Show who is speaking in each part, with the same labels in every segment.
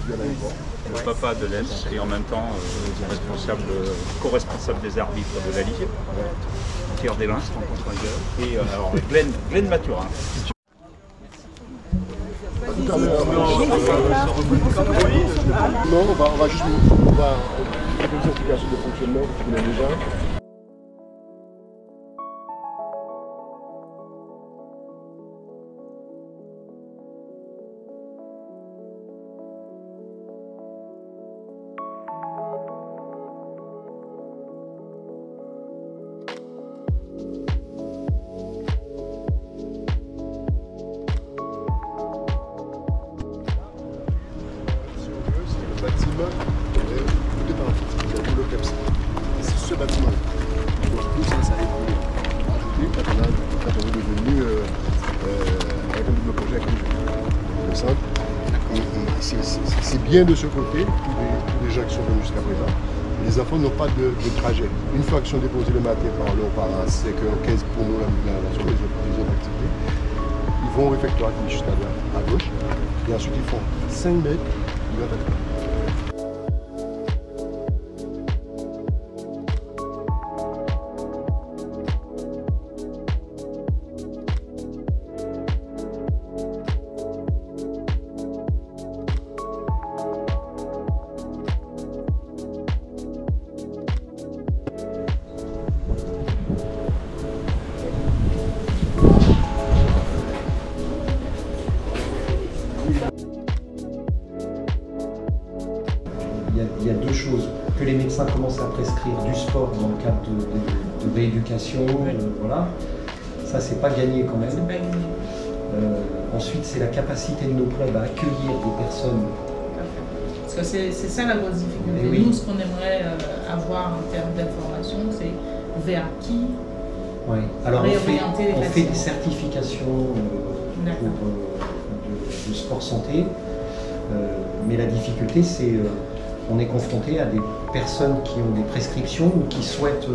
Speaker 1: le papa de l'Est et en même temps co-responsable des arbitres de la Ligue. Pierre Délin, son contre-gueule. Et alors Glenn Mathurin.
Speaker 2: Tout à l'heure, non, on va juste quelques explications de fonctionnement que tu connais déjà. Bâtiment, deux parties, il y a le CEPS. C'est ce bâtiment-là. Donc tout ça, ça a évolué. Quand on est devenu avec un double projet avec le centre. Et c'est bien de ce côté, tous les gens qui sont venus jusqu'à présent. Les enfants n'ont pas de trajet. Une fois qu'ils sont déposés le matin par leurs parents, c'est que 15 pour nous, la relation, les autres activités, ils vont au réfectoire qui est juste à gauche. Et ensuite, ils font 5 mètres, ils vont à l'école.
Speaker 3: Il y a deux choses, que les médecins commencent à prescrire du sport dans le cadre de rééducation, voilà. Ça, c'est pas gagné quand même. Ensuite, c'est la capacité de nos clubs à accueillir des personnes.
Speaker 4: Parce que c'est ça la grosse difficulté.
Speaker 3: Oui.
Speaker 4: Nous, ce qu'on aimerait avoir en termes d'information, c'est vers qui
Speaker 3: Alors,
Speaker 4: réorienter les
Speaker 3: on
Speaker 4: patients.
Speaker 3: fait des certifications de sport santé, mais la difficulté, c'est on est confronté à des personnes qui ont des prescriptions ou qui souhaitent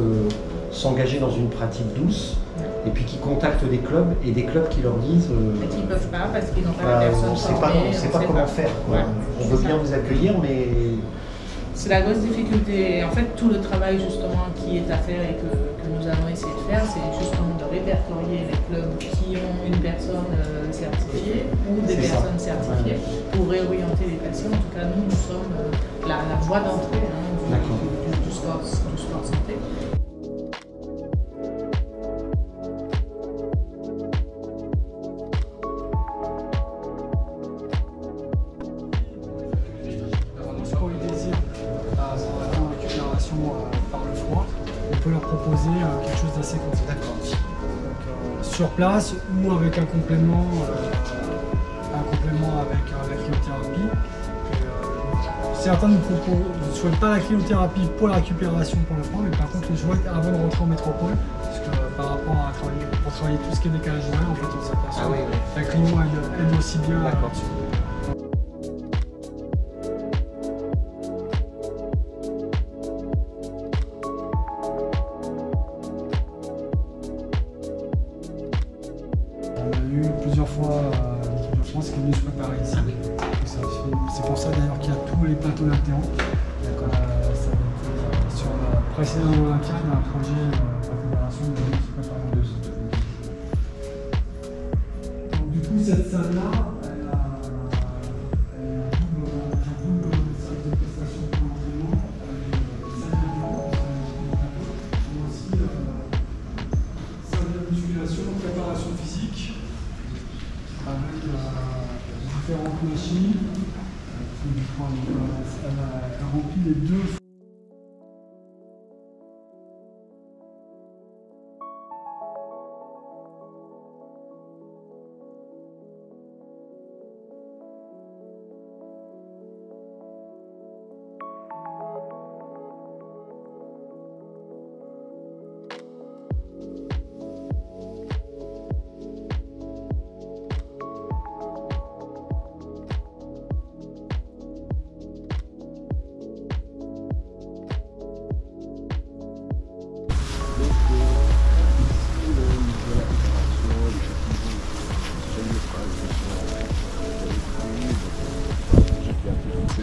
Speaker 3: s'engager dans une pratique douce et puis qui contactent des clubs et des clubs qui leur disent
Speaker 4: Et qui ne peuvent pas parce qu'ils n'ont pas la personne
Speaker 3: on
Speaker 4: formée,
Speaker 3: ne sait pas comment faire.
Speaker 4: Ouais,
Speaker 3: on veut bien vous accueillir, mais
Speaker 4: c'est la grosse difficulté. Et en fait, tout le travail justement qui est à faire et que nous allons essayer de faire, c'est justement de répertorier les clubs qui ont une personne certifiée ou des personnes certifiées pour réorienter les patients. En tout cas, nous sommes la voie d'entrée du sport santé.
Speaker 5: Pour les désirs en récupération par le froid, on peut leur proposer quelque chose d'assez conséquent. Sur place ou avec un complément avec cryothérapie. Certains ne souhaitent pas la cryothérapie pour la récupération pour le froid, mais par contre ils souhaitent avant de rentrer en métropole, parce que par rapport à travailler tout ce qui est décalage horaire, en fait on s'aperçoit que la cryo aide aussi bien là-dessus. On a eu plusieurs fois l'équipe de France qui est venue se préparer ici. C'est pour ça d'ailleurs qu'il y a tous les plateaux latéraux. Sur la précédente Olympiade, il y a un projet de la fédération de l'équipe préparatrice. Donc du coup cette salle-là, elle a un double salle de prestation pour l'entraînement, une salle de bureau, mais aussi salle de musculation, préparation physique, avec différentes machines. Elle a rempli les deux.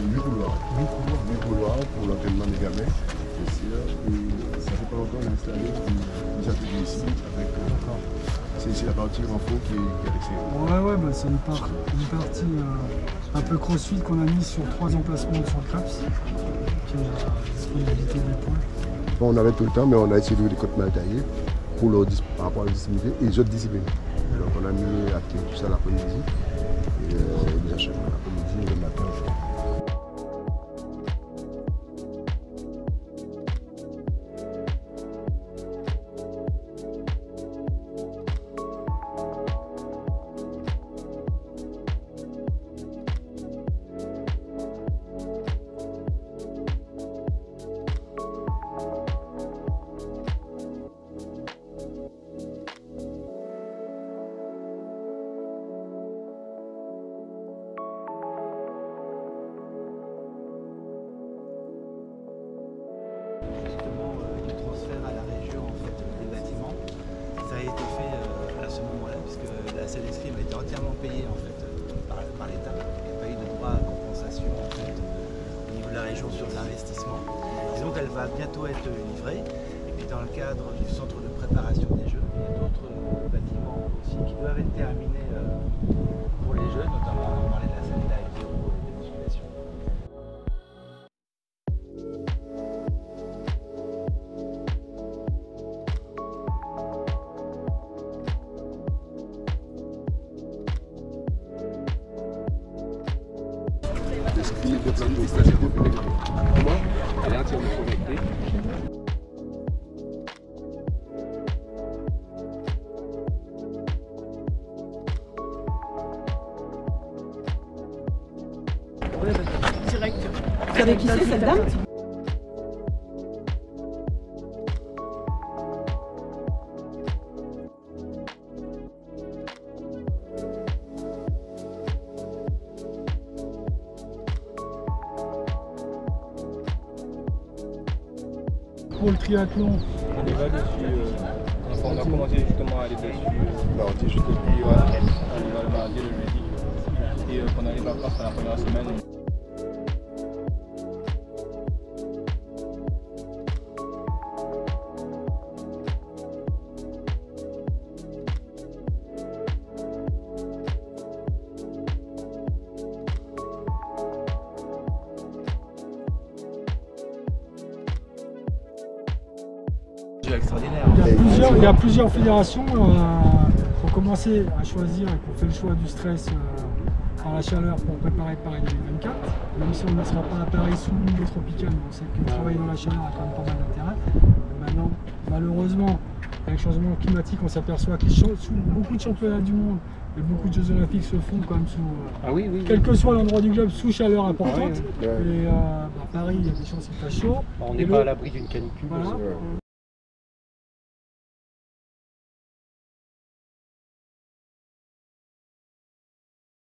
Speaker 2: 8 couloirs. 8 couloirs pour l'entraînement des gamins. Et ça fait pas longtemps qu'on a installé des ateliers ici avec. C'est ici la partie renfort qui est à l'extérieur.
Speaker 5: Ouais, bah, c'est une partie un peu crossfit qu'on a mise sur 3 emplacements sur le CREPS, qui est la disponibilité d'épaule.
Speaker 2: Bon, on avait tout le temps, mais on a essayé de des côtes mal taillées par rapport à la disponibilité et les autres disciplines. Donc on a mis à tout ça l'après-midi, et les achats l'après-midi et le matin.
Speaker 6: Du transfert à la région en fait, des bâtiments. Ça a été fait à ce moment-là puisque la salle d'escrime a été entièrement payée en fait, par l'État. Il n'y a pas eu de droit à compensation en fait, au niveau de la région sur l'investissement. Et donc elle va bientôt être livrée. Et puis dans le cadre du centre de préparation des Jeux, il y a d'autres bâtiments aussi qui doivent être terminés pour les Jeux, notamment on parlait de la salle d'Aéro et de musculation.
Speaker 2: Comment?
Speaker 1: Elle est entièrement connectée.
Speaker 4: Direct.
Speaker 7: Vous savez qui c'est cette dame?
Speaker 5: Pour le triathlon,
Speaker 8: On y va dessus. On a commencé justement à aller dessus mardi, juste depuis on y va le mardi, le jeudi. Et pendant les vacances à la première semaine.
Speaker 6: Extraordinaire.
Speaker 5: il y a plusieurs fédérations qui ont commencé à choisir et qui ont fait le choix du stress par la chaleur pour préparer Paris 2024. Même si on ne sera pas à Paris sous le milieu tropical, on sait que travailler dans la chaleur a quand même pas mal d'intérêt. Maintenant, malheureusement, avec le changement climatique, on s'aperçoit que beaucoup de championnats du monde et beaucoup de Jeux Olympiques se font quand même sous, quel que soit l'endroit du globe, sous chaleur importante. Et Paris, il y a des chances qu'il fasse chaud.
Speaker 3: On n'est pas à l'abri d'une canicule.
Speaker 5: Voilà.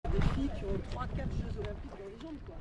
Speaker 7: Des filles qui ont 3-4 Jeux Olympiques dans les jambes, quoi.